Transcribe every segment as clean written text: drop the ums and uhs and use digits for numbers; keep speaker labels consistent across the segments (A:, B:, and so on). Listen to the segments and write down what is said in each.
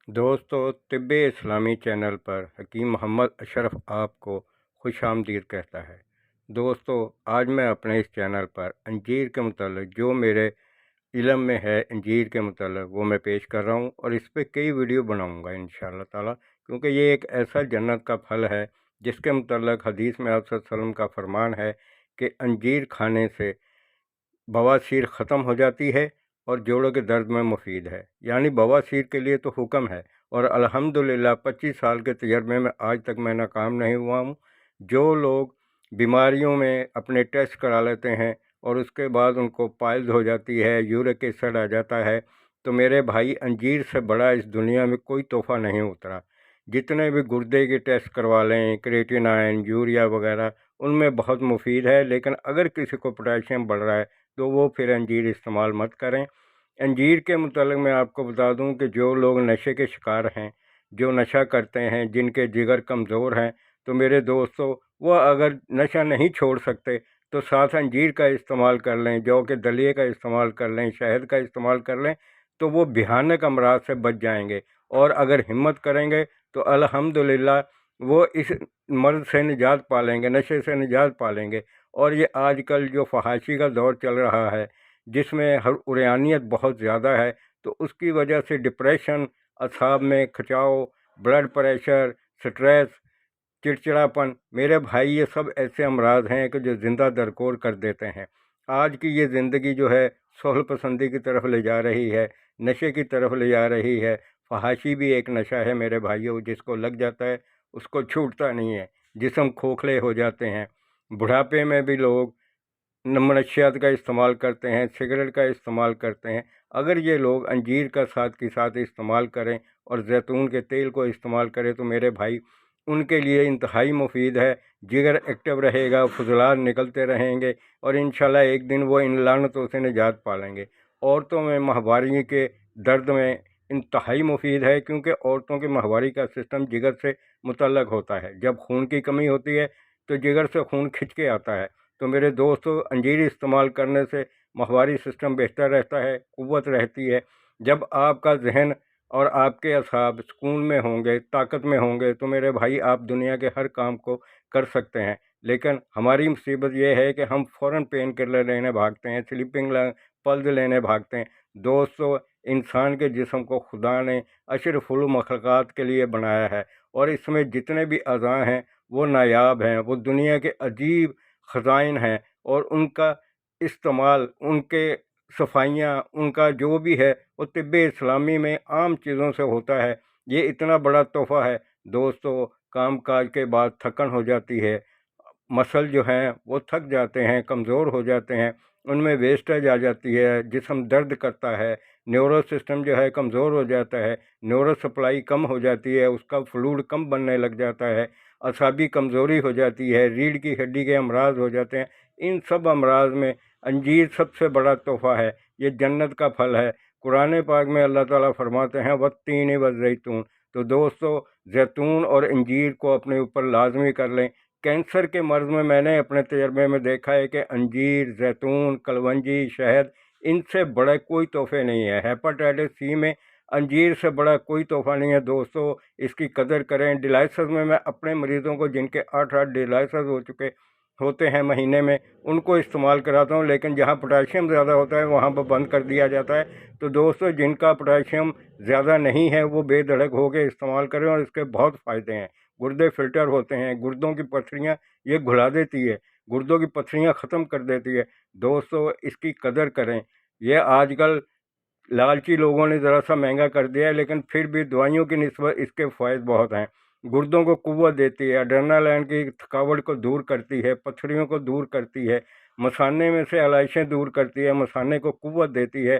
A: दोस्तों, तिब्बे इस्लामी चैनल पर हकीम मोहम्मद अशरफ आपको खुश आमदीद कहता है। दोस्तों, आज मैं अपने इस चैनल पर अंजीर के मुतालिक जो मेरे इल्म में है अंजीर के मुतालिक वो मैं पेश कर रहा हूँ और इस पर कई वीडियो बनाऊँगा इंशाअल्लाह ताला, क्योंकि ये एक ऐसा जन्नत का फल है जिसके मुतालिक हदीस में आप सल्लल्लाहु अलैहि वसल्लम का फरमान है कि अंजीर खाने से बवासीर ख़त्म हो जाती है और जोड़ों के दर्द में मुफीद है। यानी बवासीर के लिए तो हुक्म है और अल्हम्दुलिल्लाह 25 साल के तजर्बे में आज तक मैं नाकाम नहीं हुआ हूँ। जो लोग बीमारियों में अपने टेस्ट करा लेते हैं और उसके बाद उनको पाइल्स हो जाती है, यूरिक एसिड आ जाता है, तो मेरे भाई अंजीर से बड़ा इस दुनिया में कोई तोहफ़ा नहीं उतरा। जितने भी गुर्दे के टेस्ट करवा लें, क्रिएटिनाइन, यूरिया वगैरह, उनमें बहुत मुफीद है। लेकिन अगर किसी को पोटेशियम बढ़ रहा है तो वो फिर अंजीर इस्तेमाल मत करें। अंजीर के मुतालिक मैं आपको बता दूं कि जो लोग नशे के शिकार हैं, जो नशा करते हैं, जिनके जिगर कमज़ोर हैं, तो मेरे दोस्तों, वो अगर नशा नहीं छोड़ सकते तो साथ अंजीर का इस्तेमाल कर लें, जौ के दलिए का इस्तेमाल कर लें, शहद का इस्तेमाल कर लें, तो वो भयानक अमराज से बच जाएंगे। और अगर हिम्मत करेंगे तो अल्हम्दुलिल्लाह वो इस मर्ज़ से निजात पालेंगे, नशे से निजात पालेंगे। और ये आजकल जो फहाशी का दौर चल रहा है, जिसमें हर उरियानियत बहुत ज़्यादा है, तो उसकी वजह से डिप्रेशन, असाब में खिंचाव, ब्लड प्रेशर, स्ट्रेस, चिड़चिड़ापन, मेरे भाई ये सब ऐसे अमराज हैं कि जो ज़िंदा दरकोर कर देते हैं। आज की ये ज़िंदगी जो है सोहल पसंदी की तरफ ले जा रही है, नशे की तरफ ले जा रही है। फहाशी भी एक नशा है मेरे भाइयों, जिसको लग जाता है उसको छूटता नहीं है, जिस्म खोखले हो जाते हैं। बुढ़ापे में भी लोग मनशियात का इस्तेमाल करते हैं, सिगरेट का इस्तेमाल करते हैं। अगर ये लोग अंजीर का साथ के साथ इस्तेमाल करें और जैतून के तेल को इस्तेमाल करें तो मेरे भाई उनके लिए इंतहाई मुफीद है। जिगर एक्टिव रहेगा, फुजलात निकलते रहेंगे और इंशाल्लाह एक दिन वो इन लानतों से निजात पालेंगे। औरतों में माहवारी के दर्द में इंतहाई मुफीद है, क्योंकि औरतों के माहवारी का सिस्टम जिगर से मुतल्लक होता है। जब खून की कमी होती है तो जिगर से खून खिंच के आता है। तो मेरे दोस्तों, अंजीर इस्तेमाल करने से माहवारी सिस्टम बेहतर रहता है, क़ुव्वत रहती है। जब आपका जहन और आपके असाब सुकून में होंगे, ताकत में होंगे, तो मेरे भाई आप दुनिया के हर काम को कर सकते हैं। लेकिन हमारी मुसीबत ये है कि हम फ़ौरन पेन किलर लेने भागते हैं, स्लीपिंग पल्स लेने भागते हैं। दोस्तों, इंसान के जिस्म को खुदा ने अशरफुल मखलूक़ात के लिए बनाया है और इसमें जितने भी अज़ा हैं वो नायाब हैं, वो दुनिया के अजीब ख़ज़ाइन हैं और उनका इस्तेमाल, उनके सफाइयाँ, उनका जो भी है वो तिब्बे इस्लामी में आम चीज़ों से होता है। ये इतना बड़ा तोहफ़ा है। दोस्तों, काम काज के बाद थकन हो जाती है, मसल जो हैं वो थक जाते हैं, कमज़ोर हो जाते हैं, उनमें वेस्टेज आ जाती है, जिस्म दर्द करता है, न्यूरो सिस्टम जो है कमज़ोर हो जाता है, न्यूरो सप्लाई कम हो जाती है, उसका फ्लूइड कम बनने लग जाता है, असाबी कमज़ोरी हो जाती है, रीढ़ की हड्डी के अमराज हो जाते हैं। इन सब अमराज में अंजीर सबसे बड़ा तोहफ़ा है। ये जन्नत का फल है। कुरान पाक में अल्लाह ताला फरमाते हैं वत्तीन वज़ैतून। तो दोस्तों, जैतून और अंजीर को अपने ऊपर लाजमी कर लें। कैंसर के मर्ज़ में मैंने अपने तजर्बे में देखा है कि अंजीर, जैतून, कलवंजी, शहद, इनसे बड़े कोई तोहफ़े नहीं है। हेपेटाइटिस सी में अंजीर से बड़ा कोई तोहफ़ा नहीं है। दोस्तों, इसकी कदर करें। डिलाइसिस में मैं अपने मरीज़ों को जिनके 8 डिलाइसिस हो चुके होते हैं महीने में, उनको इस्तेमाल कराता हूँ। लेकिन जहाँ पोटेशियम ज़्यादा होता है वहाँ पर बंद कर दिया जाता है। तो दोस्तों, जिनका पोटेशियम ज़्यादा नहीं है वो बेधड़क होकर इस्तेमाल करें और इसके बहुत फ़ायदे हैं। गुर्दे फिल्टर होते हैं, गुर्दों की पथरियाँ ये घुला देती है, गुर्दों की पथरियाँ ख़त्म कर देती है। दोस्तों, इसकी कदर करें। ये आजकल लालची लोगों ने ज़रा सा महंगा कर दिया है, लेकिन फिर भी दवाइयों की निस्बत इसके फ़ायदे बहुत हैं। गुर्दों को क़ुव्वत देती है, एड्रेनालाइन की थकावट को दूर करती है, पथरियों को दूर करती है, मसाने में से एलाइशें दूर करती है, मसाने को क़ुव्वत देती है,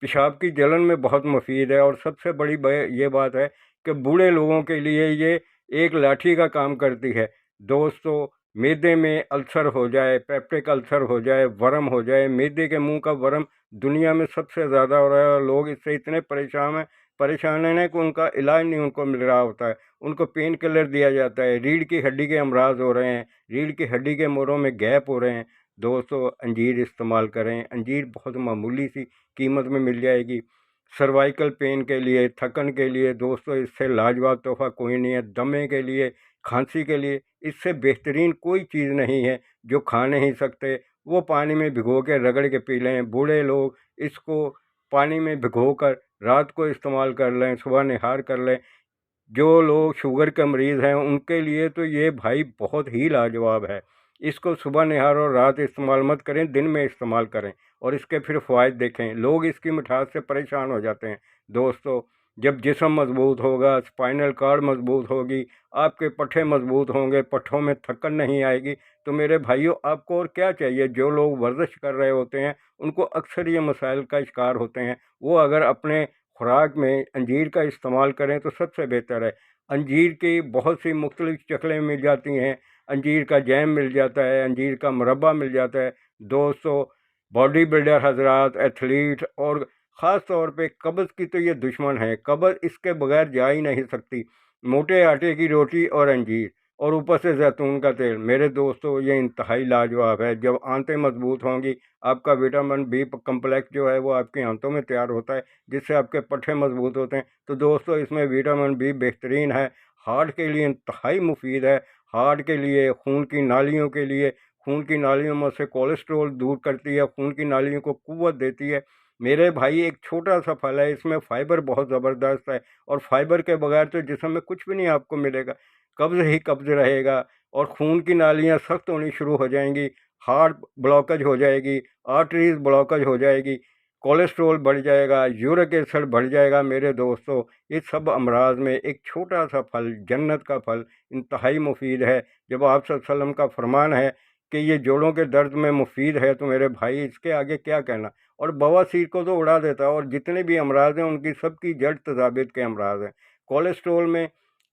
A: पेशाब की जलन में बहुत मुफीद है। और सबसे बड़ी ये बात है कि बूढ़े लोगों के लिए ये एक लाठी का काम करती है। दोस्तों, मैदे में अल्सर हो जाए, पेप्टिक अल्सर हो जाए, वर्म हो जाए, मैदे के मुंह का वर्म दुनिया में सबसे ज़्यादा हो रहा है और लोग इससे इतने परेशान हैं कि उनका इलाज नहीं उनको मिल रहा होता है। उनको पेन किलर दिया जाता है। रीढ़ की हड्डी के अमराज हो रहे हैं, रीढ़ की हड्डी के मोड़ों में गैप हो रहे हैं। दोस्तों, अंजीर इस्तेमाल करें। अंजीर बहुत मामूली सी कीमत में मिल जाएगी। सर्वाइकल पेन के लिए, थकन के लिए दोस्तों इससे लाजवाब तोहफ़ा कोई नहीं है। दमे के लिए, खांसी के लिए इससे बेहतरीन कोई चीज़ नहीं है। जो खा नहीं सकते वो पानी में भिगो के रगड़ के पी लें। बूढ़े लोग इसको पानी में भिगोकर रात को इस्तेमाल कर लें, सुबह निहार कर लें। जो लोग शुगर के मरीज़ हैं उनके लिए तो ये भाई बहुत ही लाजवाब है। इसको सुबह निहार और रात इस्तेमाल मत करें, दिन में इस्तेमाल करें और इसके फिर फ़वाइद देखें। लोग इसकी मिठास से परेशान हो जाते हैं। दोस्तों जब जिस्म मज़बूत होगा, स्पाइनल कॉर्ड मज़बूत होगी, आपके पट्ठे मज़बूत होंगे, पट्ठों में थकन नहीं आएगी, तो मेरे भाइयों आपको और क्या चाहिए। जो लोग वर्जिश कर रहे होते हैं उनको अक्सर ये मसाइल का शिकार होते हैं। वो अगर अपने खुराक में अंजीर का इस्तेमाल करें तो सबसे बेहतर है। अंजीर की बहुत सी मुख्तलिफ शक्लें मिल जाती हैं। अंजीर का जैम मिल जाता है, अंजीर का मुरब्बा मिल जाता है। दोस्तों बॉडी बिल्डर हजरात, एथलीट और ख़ास तौर पे कब्ज़ की तो ये दुश्मन है। कब्ज़ इसके बगैर जा ही नहीं सकती। मोटे आटे की रोटी और अंजीर और ऊपर से जैतून का तेल, मेरे दोस्तों ये इंतहाई लाजवाब है। जब आंतें मजबूत होंगी, आपका विटामिन बी कम्प्लेक्स जो है वो आपकी आंतों में तैयार होता है, जिससे आपके पट्ठे मजबूत होते हैं। तो दोस्तों इसमें विटामिन बी बेहतरीन है, हार्ट के लिए इंतहाई मुफीद है। हार्ट के लिए, खून की नालियों के लिए, खून की नालियों में से कोलेस्ट्रोल दूर करती है, खून की नालियों को कुव्वत देती है। मेरे भाई एक छोटा सा फल है, इसमें फाइबर बहुत ज़बरदस्त है और फाइबर के बगैर तो जिस्म में कुछ भी नहीं आपको मिलेगा। कब्ज़ ही कब्ज़ रहेगा और खून की नालियाँ सख्त होनी शुरू हो जाएंगी, हार्ट ब्लॉकेज हो जाएगी, आर्टरीज ब्लॉकेज हो जाएगी, कोलेस्ट्रोल बढ़ जाएगा, यूरिक एसिड बढ़ जाएगा। मेरे दोस्तों इस सब अमराज में एक छोटा सा फल, जन्नत का फल इंतहाई मुफीद है। जब आप सल्लल्लाहु अलैहि वसल्लम का फरमान है कि ये जोड़ों के दर्द में मुफीद है, तो मेरे भाई इसके आगे क्या कहना। और बवासीर को तो उड़ा देता है, और जितने भी अमराज हैं उनकी सबकी जड़ तजाबियत के अमराज हैं। कोलेस्ट्रोल में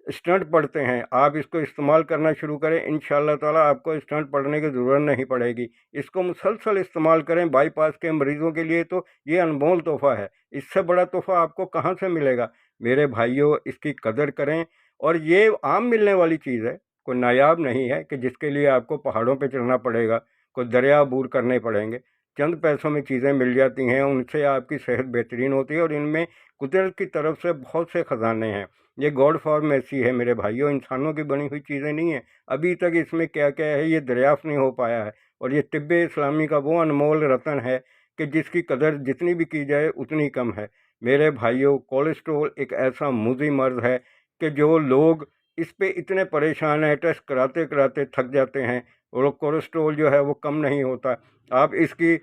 A: स्टंट पड़ते हैं, आप इसको इस्तेमाल करना शुरू करें, इंशाअल्लाह ताला आपको स्टंट पड़ने की ज़रूरत नहीं पड़ेगी। इसको मुसलसल इस्तेमाल करें। बाईपास के मरीज़ों के लिए तो ये अनमोल तोहफ़ा है, इससे बड़ा तोहफ़ा आपको कहाँ से मिलेगा। मेरे भाइयों इसकी कदर करें, और ये आम मिलने वाली चीज़ है, कोई नायाब नहीं है कि जिसके लिए आपको पहाड़ों पर चढ़ना पड़ेगा, कोई दरिया अबूर करने पड़ेंगे। चंद पैसों में चीज़ें मिल जाती हैं, उनसे आपकी सेहत बेहतरीन होती है, और इनमें कुदरत की तरफ से बहुत से ख़जाने हैं। ये गॉड फॉर्म ऐसी है मेरे भाइयों, इंसानों की बनी हुई चीज़ें नहीं हैं। अभी तक इसमें क्या क्या है ये दरियाफ़्त नहीं हो पाया है, और ये तिब्ब इस्लामी का वो अनमोल रतन है कि जिसकी कदर जितनी भी की जाए उतनी कम है। मेरे भाइयों कोलेस्ट्रोल एक ऐसा मुज़ी मर्ज़ है कि जो लोग इस पे इतने परेशान हैं, टेस्ट कराते कराते थक जाते हैं, और कोलेस्ट्रोल जो है वो कम नहीं होता। आप इसकी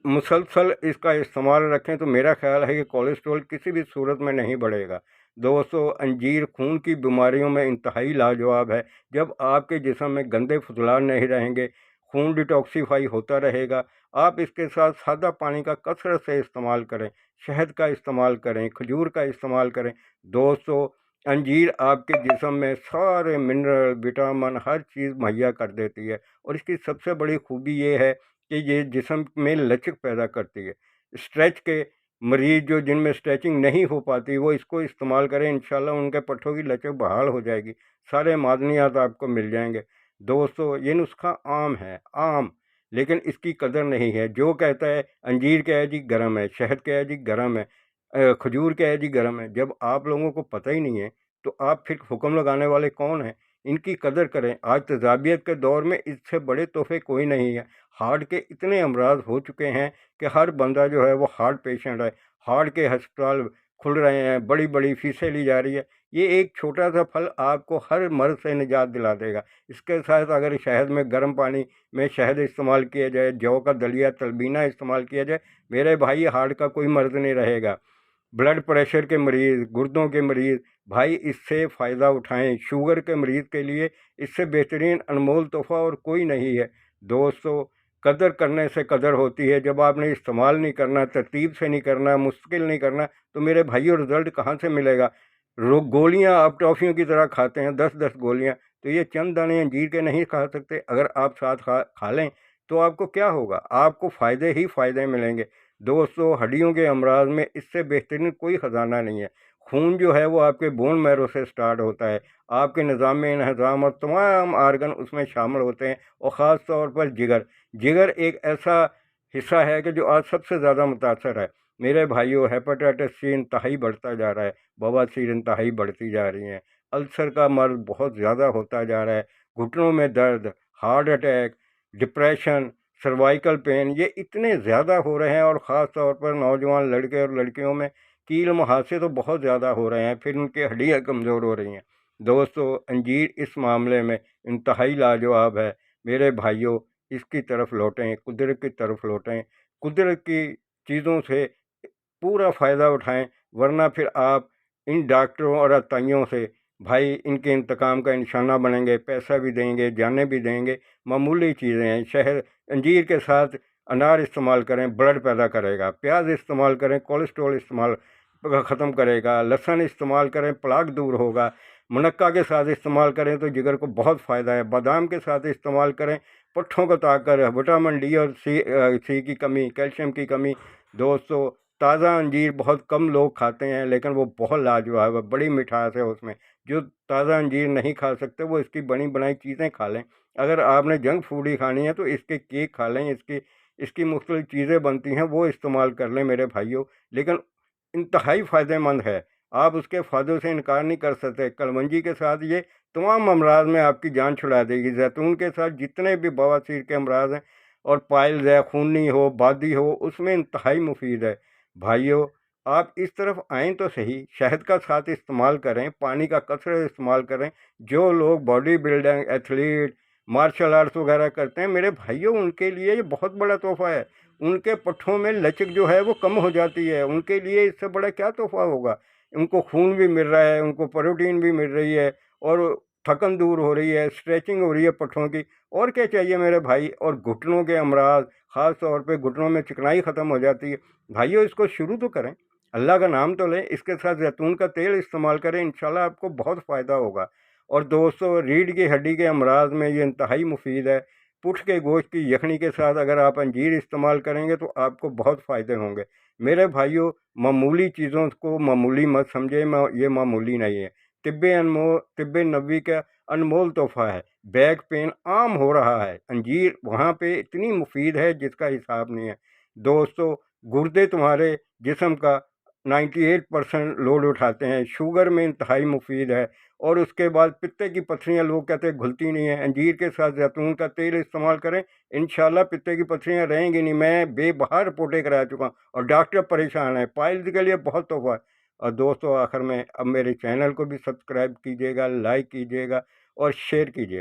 A: मुसलसल इसका इस्तेमाल रखें तो मेरा ख्याल है कि कोलेस्ट्रॉल किसी भी सूरत में नहीं बढ़ेगा। दोस्तों अंजीर खून की बीमारियों में इंतहाई लाजवाब है। जब आपके जिस्म में गंदे फुजलान नहीं रहेंगे, खून डिटॉक्सीफाई होता रहेगा। आप इसके साथ सादा पानी का कसरत से इस्तेमाल करें, शहद का इस्तेमाल करें, खजूर का इस्तेमाल करें। दोस्तों अंजीर आपके जिस्म में सारे मिनरल, विटामिन, हर चीज़ मुहैया कर देती है, और इसकी सबसे बड़ी खूबी ये है कि ये जिस्म में लचक पैदा करती है। स्ट्रेच के मरीज़ जो जिनमें स्ट्रेचिंग नहीं हो पाती वो इसको इस्तेमाल करें, इंशाल्लाह उनके पट्ठों की लचक बहाल हो जाएगी, सारे मादनियात आपको मिल जाएंगे। दोस्तों ये नुस्खा आम है, आम, लेकिन इसकी कदर नहीं है। जो कहता है अंजीर क्या है जी गर्म है, शहद क्या है जी गर्म है, खजूर क्या है जी गर्म है, जब आप लोगों को पता ही नहीं है तो आप फिर हुक्म लगाने वाले कौन हैं। इनकी कदर करें। आज तजाबियत के दौर में इससे बड़े तोहफे कोई नहीं है। हार्ट के इतने अमराज हो चुके हैं कि हर बंदा जो है वो हार्ट पेशेंट है। हार्ट के अस्पताल खुल रहे हैं, बड़ी बड़ी फीसें ली जा रही है। ये एक छोटा सा फल आपको हर मर्ज से निजात दिला देगा। इसके साथ अगर शहद में गर्म पानी में शहद इस्तेमाल किया जाए, जौ का दलिया तलबीना इस्तेमाल किया जाए, मेरे भाई हार्ट का कोई मर्ज नहीं रहेगा। ब्लड प्रेशर के मरीज़, गुर्दों के मरीज़, भाई इससे फ़ायदा उठाएं। शुगर के मरीज़ के लिए इससे बेहतरीन अनमोल तोहफ़ा और कोई नहीं है। दोस्तों कदर करने से कदर होती है। जब आपने इस्तेमाल नहीं करना, तरतीब से नहीं करना, मुश्किल नहीं करना, तो मेरे भाइयों रिज़ल्ट कहाँ से मिलेगा। गोलियाँ आप टॉफ़ियों की तरह खाते हैं, 10-10 गोलियाँ, तो ये चंद दाने अंजीर के नहीं खा सकते। अगर आप साथ खा लें तो आपको क्या होगा, आपको फ़ायदे ही फ़ायदे मिलेंगे। दोस्तों हड्डियों के अमराज में इससे बेहतरीन कोई ख़जाना नहीं है। खून जो है वो आपके बोन मैरो से स्टार्ट होता है, आपके निज़ाम में इंहज़ाम और तमाम आर्गन उसमें शामिल होते हैं, और ख़ास तौर पर जिगर। जिगर एक ऐसा हिस्सा है कि जो आज सबसे ज़्यादा मुतासर है। میرے بھائیوں ہیپاٹائٹس سی انتہائی بڑھتا جا رہا ہے، بواسیر انتہائی بڑھتی جا رہی ہیں، السر کا مرض بہت زیادہ ہوتا جا رہا ہے، گھٹنوں میں درد، heart attack, depression, cervical pain, یہ اتنے زیادہ ہو رہے ہیں، اور خاص طور پر نوجوان لڑکے اور لڑکیوں میں کیل مہاسے تو بہت زیادہ ہو رہے ہیں، پھر ان کی ہڈیاں کمزور ہو رہی ہیں۔ دوستو انجیر اس معاملے میں انتہائی لاجواب ہے۔ میرے بھائیوں اس کی طرف لوٹیں، قدرت کی طرف لوٹیں، قدرت کی چیزوں سے پورا فائدہ اٹھائیں، ورنہ پھر آپ ان ڈاکٹروں اور عطائیوں سے بھائی ان کے انتقام کا نشانہ بنیں گے، پیسہ بھی دیں گے، جانیں بھی دیں گے، معمولی چیزیں ہیں۔ انجیر کے ساتھ انار استعمال کریں، بلڈ پیدا کرے گا، پیاز استعمال کریں، کولیسٹرول استعمال ختم کرے گا، لہسن استعمال کریں، پلاک دور ہوگا، منقع کے ساتھ استعمال کریں تو جگر کو بہت فائدہ ہے، بادام کے ساتھ استعمال کریں، پٹھوں کو طاقت ہے، وٹامن ڈی اور سی کی کمی، کیلشیم کی کمی۔ دوستو تازہ انجیر بہت کم لوگ کھاتے ہیں، لیکن وہ بہت لاجواب ہے، بڑی مٹھاس ہے اس میں۔ جو تازہ انجیر نہیں کھا سکتے وہ اس کی بنی بنائی چیزیں کھا لیں۔ اگر آپ نے جنک فوڈ ہی کھانی ہے تو اس کے کیک کھا لیں، اس کی مختلف چیزیں بنتی ہیں وہ استعمال کر لیں میرے بھائیوں، لیکن انتہائی فائدہ مند ہے، آپ اس کے فائدوں سے انکار نہیں کر سکتے۔ کلونجی کے ساتھ یہ تمام امراض میں آپ کی جان چھڑا دے گی۔ زیتون کے ساتھ جتنے بھی بواسیر کے امراض ہیں اور پائلز ہے، خونی ہو، بادی ہو، اس میں انتہائی مفید ہے۔ بھائیوں آپ اس طرف آئیں تو صحیح، شہد کا ساتھ استعمال کریں، پانی کا کثرت استعمال کریں۔ جو لوگ body building, athlete, martial arts وغیرہ کرتے ہیں میرے بھائیوں، ان کے لیے یہ بہت بڑا تحفہ ہے۔ ان کے پٹھوں میں لچک جو ہے وہ کم ہو جاتی ہے، ان کے لیے اس سے بڑا کیا تحفہ ہوگا؟ ان کو خون بھی مل رہا ہے، ان کو پروٹین بھی مل رہی ہے، اور تھکن دور ہو رہی ہے، اسٹریچنگ ہو رہی ہے پٹھوں کی، اور کیا چاہیے میرے بھائی؟ اور گھٹنوں کے امراض، خاص طور پہ گھٹنوں میں چکنائی ختم ہو جاتی ہے۔ بھائیوں اس کو شروع تو کریں، اللہ کا نام تو لیں، اس کے ساتھ زیتون کا تیل استعمال کریں، انشاءاللہ آپ کو بہت فائدہ ہوگا۔ اور دوستو ریڑھ کی ہڈی کے امراض میں یہ انتہائی مفید ہے۔ پٹھ کے گوشت کی یخنی کے ساتھ اگر آپ انجیر استعمال کریں گے تو آپ کو بہت فائدے ہوں گے۔ میرے بھائیوں معمولی چیزوں کو معمولی مت سمجھیں، یہ معمولی نہیں ہے، طب نبوی کا انمول تحفہ ہے۔ بیک پین عام ہو رہا ہے، انجیر وہاں پہ اتنی مفید ہے جس کا حساب نہیں ہے۔ دوستو گردے تمہارے جسم کا 98% لوڈ اٹھاتے ہیں، شوگر میں انتہائی مفید ہے، اور اس کے بعد پتے کی پتھریاں لوگ کہتے ہیں گھلتی نہیں ہیں، انجیر کے ساتھ زیتون کا تیل استعمال کریں، انشاءاللہ پتے کی پتھریاں رہیں گی نہیں۔ میں بے بہا رپورٹیں کرا چکا ہوں، اور ڈاکٹر پریشان ہیں، پائلز کے لیے بہت تحفہ ہے۔ اور دوستو آخر میں اب میرے چینل کو بھی سبسکرائب کیجیے گا، لائک کیجیے گا اور شیئر کیجیے گا۔